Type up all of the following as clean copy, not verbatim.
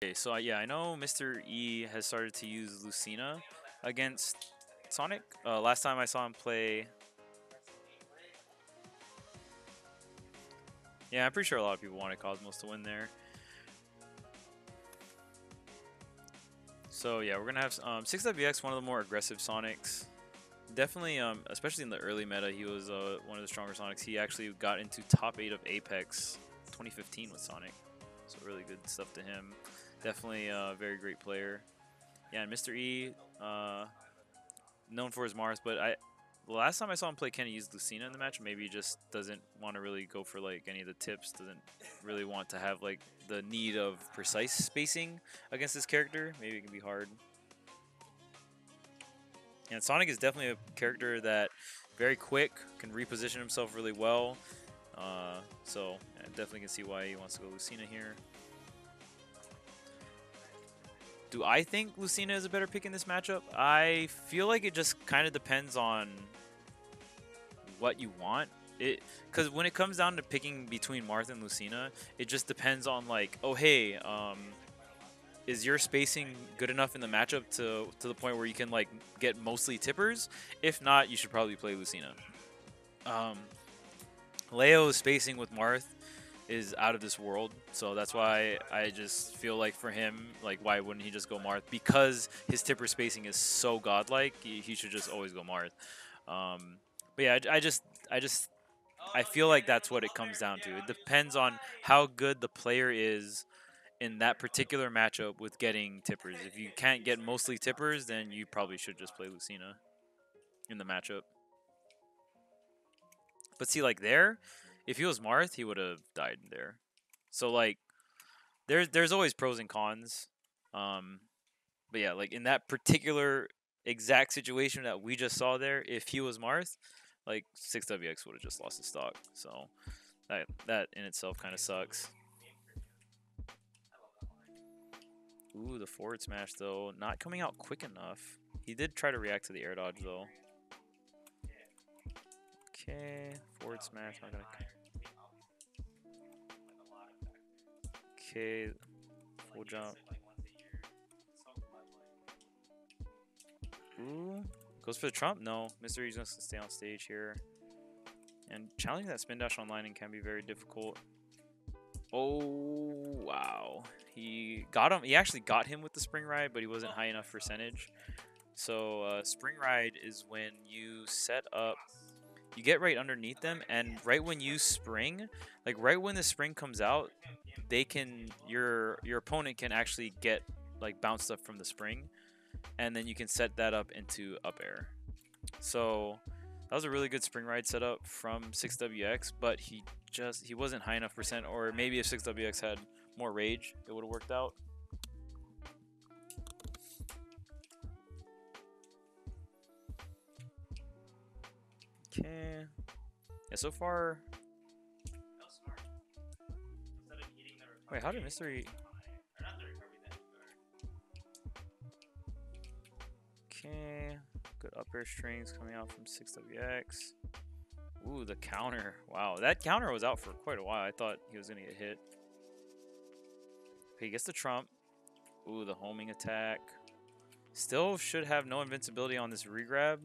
Okay, so yeah, I know Mr. E has started to use Lucina against Sonic. Last time I saw him play, yeah, I'm pretty sure a lot of people wanted Cosmos to win there. So yeah, we're gonna have 6WX, one of the more aggressive Sonics. Definitely, especially in the early meta, he was one of the stronger Sonics. He actually got into top 8 of Apex 2015 with Sonic, so really good stuff to him. Definitely a very great player. Yeah, and Mr. E, known for his Mars, but the last time I saw him play Kenny use Lucina in the match, maybe he just doesn't want to really go for like any of the tips, doesn't really want to have like the need of precise spacing against this character. Maybe it can be hard. And Sonic is definitely a character that very quick, can reposition himself really well. So I definitely can see why he wants to go Lucina here. Do I think Lucina is a better pick in this matchup? I feel like it just kind of depends on what you want. Because when it comes down to picking between Marth and Lucina, it just depends on like, oh hey, is your spacing good enough in the matchup to the point where you can like get mostly tippers? If not, you should probably play Lucina. Um, Leo's spacing with Marth is out of this world, so that's why I just feel like for him, like why wouldn't he just go Marth? Because his tipper spacing is so godlike, he should just always go Marth. But yeah, I feel like that's what it comes down to. It depends on how good the player is in that particular matchup with getting tippers. If you can't get mostly tippers, then you probably should just play Lucina in the matchup. But see, like there, if he was Marth, he would have died there. So like, there's always pros and cons. Um, but yeah, like in that particular exact situation that we just saw there, if he was Marth, like 6WX would have just lost his stock. So that in itself kind of sucks. Ooh, the forward smash though, not coming out quick enough. He did try to react to the air dodge though. Okay, forward smash, not gonna. Okay, full jump. Ooh, goes for the trump. No, Mr. E's gonna stay on stage here. And challenging that spin dash online can be very difficult. Oh wow, he got him. He actually got him with the spring ride, but he wasn't high enough percentage. So spring ride is when you set up, you get right underneath them, and right when you spring, like right when the spring comes out, they can your opponent can actually get like bounced up from the spring, and then you can set that up into up air. So that was a really good spring ride setup from 6WX, but he wasn't high enough percent, or maybe if 6WX had more rage, it would have worked out. Okay. Yeah, so far. Wait, how did Mystery? Okay. Good up air strings coming out from 6WX. Ooh, the counter. Wow, that counter was out for quite a while. I thought he was going to get hit. Okay, he gets the trump. Ooh, the homing attack. Still should have no invincibility on this regrab.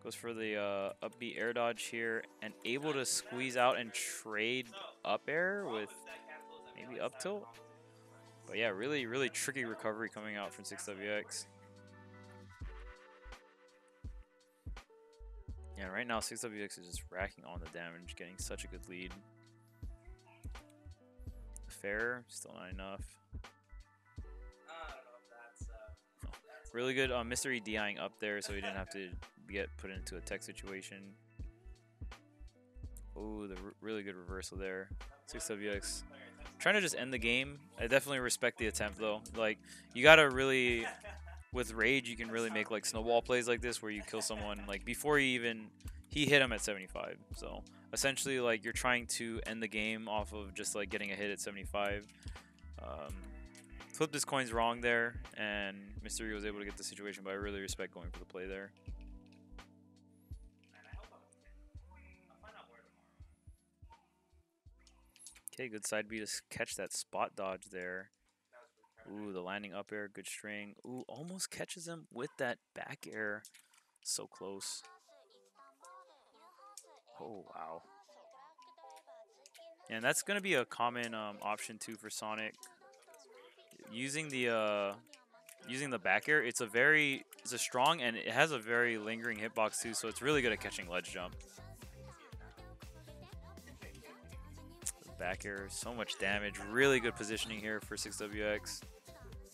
Goes for the upbeat air dodge here. And able to squeeze out and trade up air with maybe up tilt. But yeah, really, really tricky recovery coming out from 6WX. Yeah, right now 6WX is just racking on the damage, getting such a good lead. Fair, still not enough. Really good Mystery DIing up there, so he didn't have to get put into a tech situation. Oh, the really good reversal there. 6WX. Trying to just end the game. I definitely respect the attempt, though. Like, you gotta really, with Rage, you can really make, like, snowball plays like this where you kill someone, like, before he hit him at 75. So, essentially, like, you're trying to end the game off of just, like, getting a hit at 75. Flipped his coins wrong there, and Mr.E was able to get the situation, but I really respect going for the play there. Okay, good side B to catch that spot dodge there. Ooh, the landing up air, good string. Ooh, almost catches him with that back air. So close. Oh, wow. And that's going to be a common option too for Sonic. Using the back air, it's a strong and it has a very lingering hitbox too, so it's really good at catching ledge jump. Back air, so much damage. Really good positioning here for 6WX.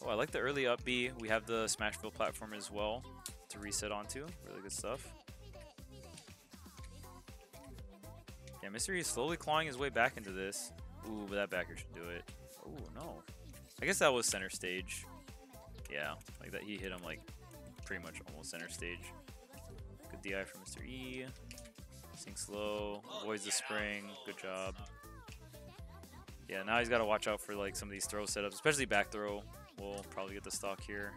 Oh, I like the early up B. We have the Smashville platform as well to reset onto. Really good stuff. Yeah, Mr.E is slowly clawing his way back into this. Ooh, but that back air should do it. Oh, no. I guess that was center stage. Yeah, like that. He hit him like pretty much almost center stage. Good DI from Mr.E. Sinks low, avoids the spring. Good job. Yeah, now he's got to watch out for like some of these throw setups, especially back throw. We'll probably get the stock here.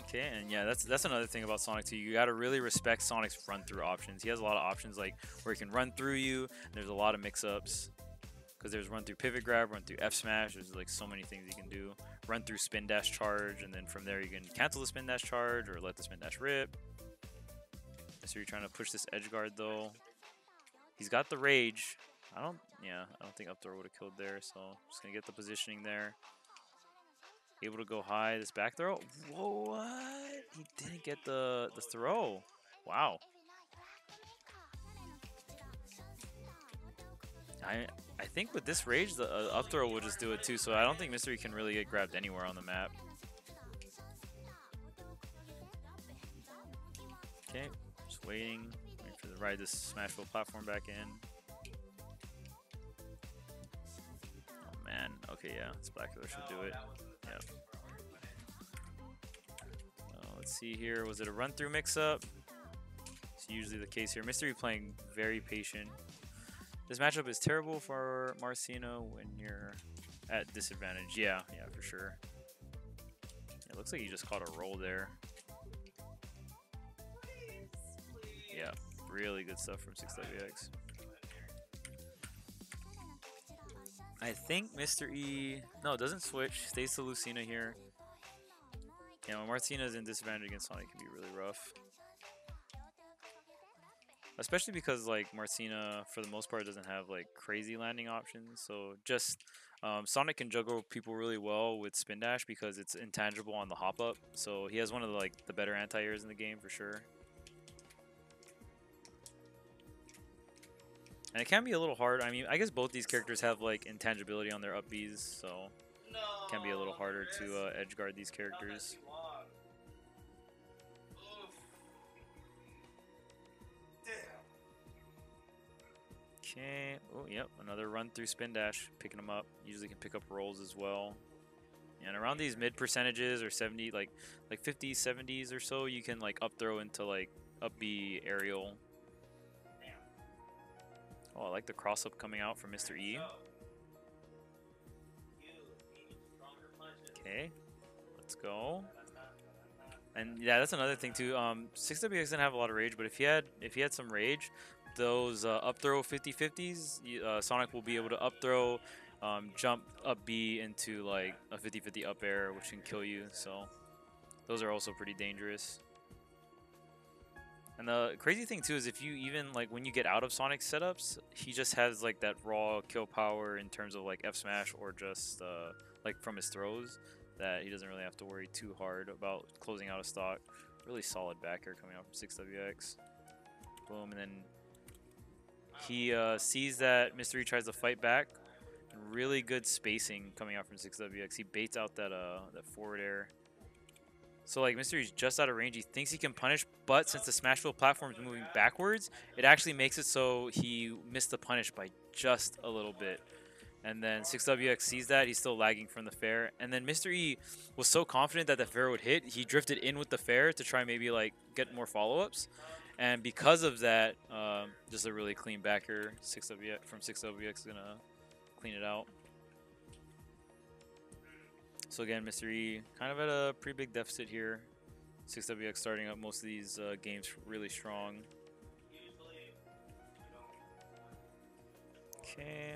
Okay, and yeah, that's another thing about Sonic too. You got to really respect Sonic's run through options. He has a lot of options like where he can run through you. There's a lot of mix-ups because there's run through pivot grab, run through F smash. There's like so many things you can do. Run through spin dash charge, and then from there you can cancel the spin dash charge or let the spin dash rip. So you're trying to push this edge guard though. He's got the rage. I don't think up throw would have killed there, so I'm just gonna get the positioning there. Able to go high. This back throw. Whoa, what? He didn't get the throw. Wow. I think with this rage, the up throw will just do it too. So I don't think Mr.E can really get grabbed anywhere on the map. Okay, just waiting for the ride this Smashville platform back in. Oh man. Okay, yeah, this Black Killer should do it. Yep. Let's see here. Was it a run-through mix-up? It's usually the case here. Mr.E playing very patient. This matchup is terrible for Marcino when you're at disadvantage. Yeah, for sure. It looks like he just caught a roll there. Yeah, really good stuff from 6WX. I think Mr.E... No, doesn't switch. Stays to Lucina here. Yeah, when Martina's in disadvantage against Sonic, it can be really rough. Especially because, like, Martina, for the most part, doesn't have, like, crazy landing options. So, just... Sonic can juggle people really well with spin dash because it's intangible on the hop-up. So, he has one of, the better anti-airs in the game, for sure. And it can be a little hard. I mean, I guess both these characters have, like, intangibility on their up Bs, so... It can be a little harder to edge guard these characters. Okay. Oh, yep. Another run through spin dash, picking them up. Usually can pick up rolls as well. And around these mid percentages or 70, like 50s, 70s or so, you can like up throw into like up B aerial. Oh, I like the cross up coming out from Mr.E. Okay, let's go. And yeah, that's another thing too. 6WX didn't have a lot of rage, but if he had some rage, those up throw 50-50s, Sonic will be able to up throw, jump up B into like a 50-50 up air, which can kill you. So those are also pretty dangerous. And the crazy thing too is if you even like when you get out of Sonic's setups, he just has like that raw kill power in terms of like F smash or just like from his throws that he doesn't really have to worry too hard about closing out a stock. Really solid back air coming out from 6WX. Boom, and then he sees that Mr.E tries to fight back. Really good spacing coming out from 6WX. He baits out that that forward air. So like Mr.E's just out of range. He thinks he can punish, but since the Smashville platform is moving backwards, it actually makes it so he missed the punish by just a little bit. And then 6WX sees that. He's still lagging from the fair. And then Mr.E was so confident that the fair would hit, he drifted in with the fair to try maybe like get more follow-ups. And because of that, just a really clean backer 6WX from 6WX is going to clean it out. So again, Mr.E kind of at a pretty big deficit here. 6WX starting up most of these games really strong. Okay.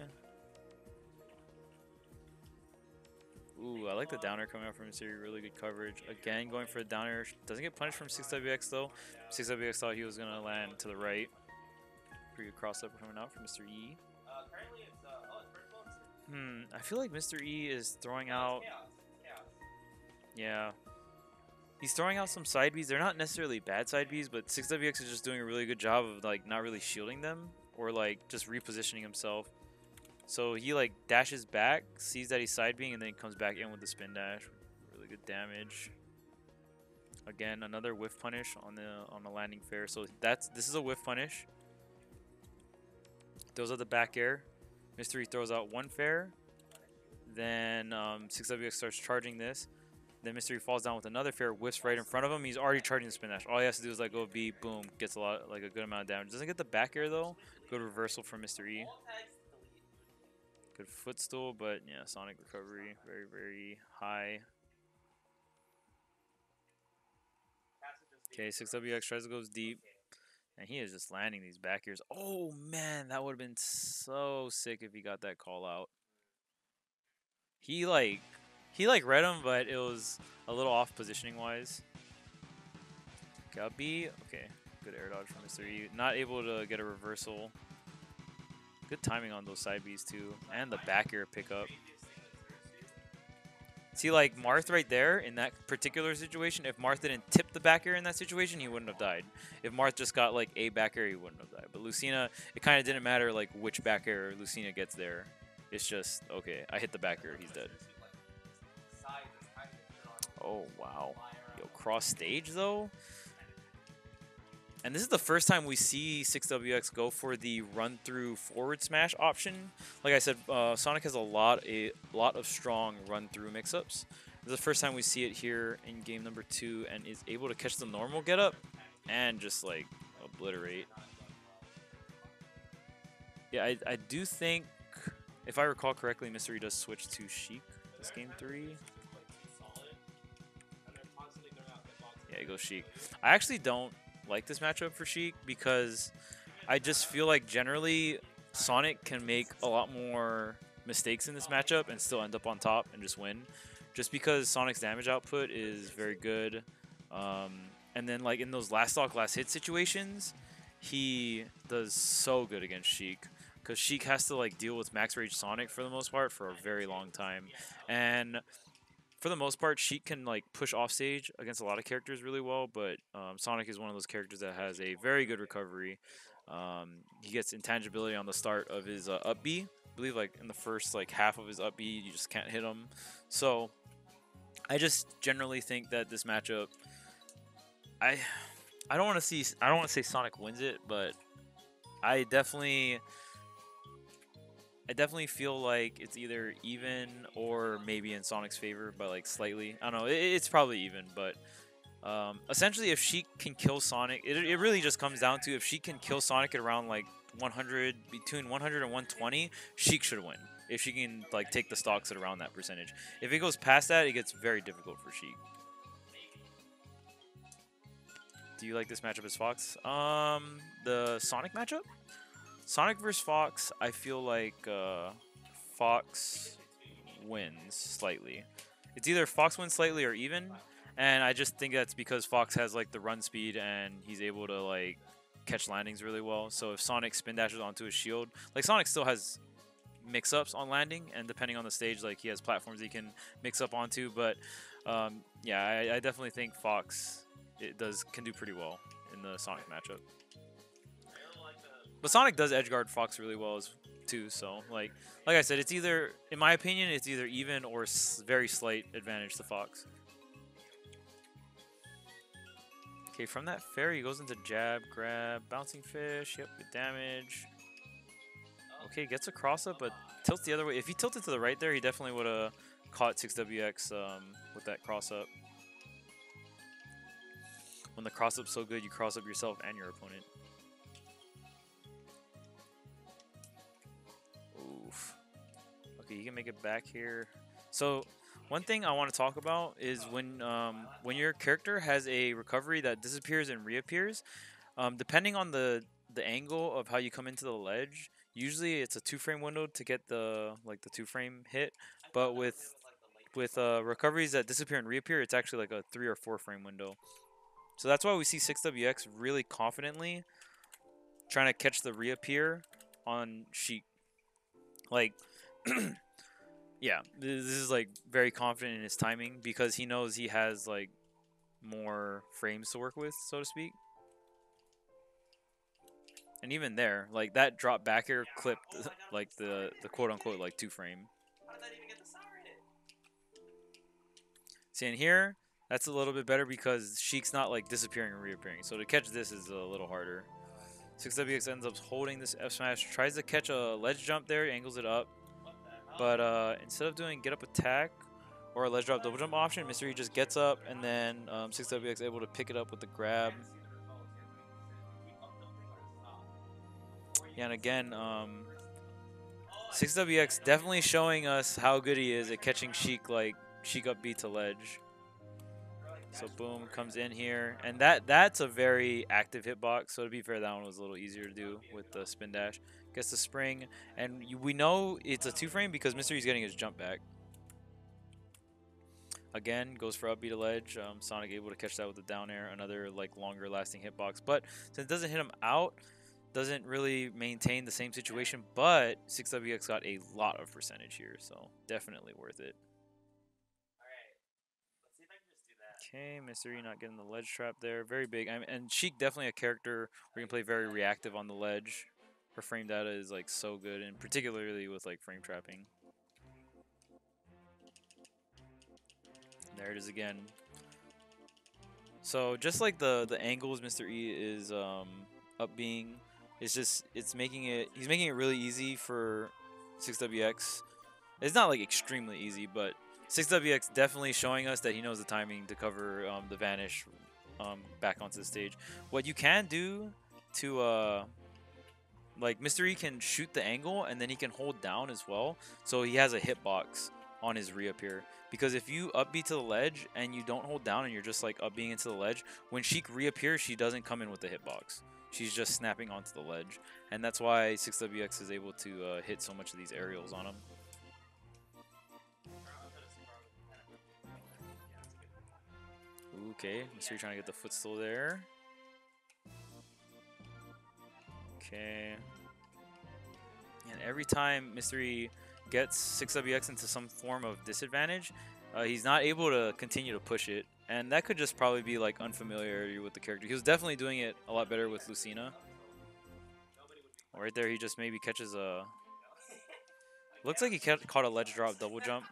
like the downer coming out from Mr.E. Really good coverage. Again, going for the downer. Doesn't get punished from 6WX though. 6WX thought he was going to land to the right. Pretty good cross up coming out from Mr.E. I feel like Mr.E is throwing out... Yeah. He's throwing out some side Bs. They're not necessarily bad side Bs, but 6WX is just doing a really good job of like not really shielding them or like just repositioning himself. So he like dashes back, sees that he's side Bing, and then comes back in with the spin dash. Really good damage. Again, another whiff punish on the landing fair. So this is a whiff punish. Throws out the back air. Mr.E throws out one fair. Then 6WX starts charging this. Then Mr.E falls down with another fair, whiffs right in front of him. He's already charging the spin dash. All he has to do is like go B, boom, gets a good amount of damage. Doesn't get the back air though. Good reversal from Mr.E. Good footstool, but yeah, Sonic recovery very, very high. Okay, 6WX tries to go deep, and he is just landing these back airs. Oh man, that would have been so sick if he got that call out. He read him, but it was a little off positioning wise. Got B. Okay, good air dodge from Mr.E. Not able to get a reversal. Good timing on those side Bs too, and the back air pickup. See, like Marth right there in that particular situation, if Marth didn't tip the back air in that situation, he wouldn't have died. If Marth just got like a back air, he wouldn't have died. But Lucina, it kind of didn't matter like which back air Lucina gets there. It's just, okay, I hit the back air, he's dead. Oh, wow. Yo, cross stage though? And this is the first time we see 6WX go for the run-through forward smash option. Like I said, Sonic has a lot of strong run-through mix-ups. This is the first time we see it here in game number 2, and is able to catch the normal get-up and just like obliterate. Yeah, I do think, if I recall correctly, Mr.E does switch to Sheik this game 3. Yeah, he goes Sheik. I actually don't like this matchup for Sheik because I just feel like generally Sonic can make a lot more mistakes in this matchup and still end up on top and just win. Just because Sonic's damage output is very good. And then like in those last stock, last hit situations, he does so good against Sheik. Because Sheik has to like deal with max rage Sonic for the most part for a very long time. And for the most part, Sheik can like push off stage against a lot of characters really well, but Sonic is one of those characters that has a very good recovery. He gets intangibility on the start of his up B. I believe like in the first like half of his up B, you just can't hit him. So I just generally think that this matchup, I don't want to say Sonic wins it, but I definitely feel like it's either even or maybe in Sonic's favor, but like slightly. I don't know. It's probably even, but essentially, if Sheik can kill Sonic, it really just comes down to if Sheik can kill Sonic at around like 100, between 100 and 120, Sheik should win. If she can like take the stocks at around that percentage. If it goes past that, it gets very difficult for Sheik. Do you like this matchup as Fox? The Sonic matchup? Sonic versus Fox, I feel like Fox wins slightly. It's either Fox wins slightly or even, and I just think that's because Fox has like the run speed and he's able to like catch landings really well. So if Sonic spin dashes onto his shield, like Sonic still has mix-ups on landing, and depending on the stage, like he has platforms he can mix up onto. But yeah, I definitely think Fox can do pretty well in the Sonic matchup. But Sonic does edgeguard Fox really well too, so like I said, it's either, in my opinion, it's either even or very slight advantage to Fox. Okay, from that fair, he goes into jab, grab, bouncing fish, yep, good damage. Okay, gets a cross-up, but tilts the other way. If he tilted to the right there, he definitely would have caught 6WX with that cross-up. When the cross-up's so good, you cross-up yourself and your opponent. Oof. Okay, you can make it back here. So one thing I want to talk about is when your character has a recovery that disappears and reappears, depending on the angle of how you come into the ledge, usually it's a 2-frame window to get the 2-frame hit. But with with recoveries that disappear and reappear, it's actually like a 3 or 4 frame window. So that's why we see 6WX really confidently trying to catch the reappear on Sheik. Like, yeah, this is like very confident in his timing because he knows he has like more frames to work with, so to speak. And even there, like that drop back air clipped like the quote unquote like 2 frame. See, in here, that's a little bit better because Sheik's not like disappearing and reappearing. So to catch this is a little harder. 6WX ends up holding this F smash, tries to catch a ledge jump there, angles it up. But instead of doing get up attack or a ledge drop double jump option, Mr.E just gets up and then 6WX able to pick it up with the grab. Yeah, and again, 6WX definitely showing us how good he is at catching Sheik like Sheik up B to ledge. So boom, comes in here, and that's a very active hitbox. So to be fair, that one was a little easier to do with the spin dash. Gets the spring, and we know it's a 2 frame because Mr.E's getting his jump back. Again, goes for up B to ledge. Sonic able to catch that with the down air, another like longer lasting hitbox. But since it doesn't hit him out, doesn't really maintain the same situation. But 6WX got a lot of percentage here, so definitely worth it. Okay, Mr.E not getting the ledge trap there. Very big. I mean, and Sheik definitely a character where you can play very reactive on the ledge. Her frame data is like so good, and particularly with like frame trapping. There it is again. So just like the angles Mr.E is up being, it's making it he's making it really easy for 6WX. It's not like extremely easy, but 6WX definitely showing us that he knows the timing to cover the vanish back onto the stage. What you can do to like Mr.E can shoot the angle and then he can hold down as well, so he has a hitbox on his reappear. Because if you up B to the ledge and you don't hold down and you're just like up being into the ledge, when Sheik reappears, she doesn't come in with the hitbox. She's just snapping onto the ledge, and that's why 6WX is able to hit so much of these aerials on him. Okay, Mr.E trying to get the footstool there. Okay. And every time Mr.E gets 6WX into some form of disadvantage, he's not able to continue to push it. And that could just probably be like unfamiliarity with the character. He was definitely doing it a lot better with Lucina. Right there, he just maybe catches a... Looks like he caught a ledge drop double jump.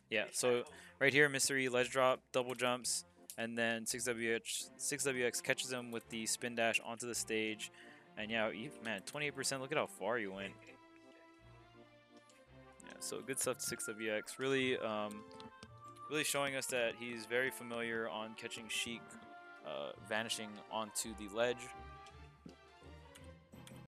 Yeah, so right here, Mr.E ledge drop, double jumps, and then 6WX catches him with the spin dash onto the stage. And yeah, man, 28%, look at how far you went. Yeah, so good stuff to 6WX. Really, really showing us that he's very familiar on catching Sheik vanishing onto the ledge.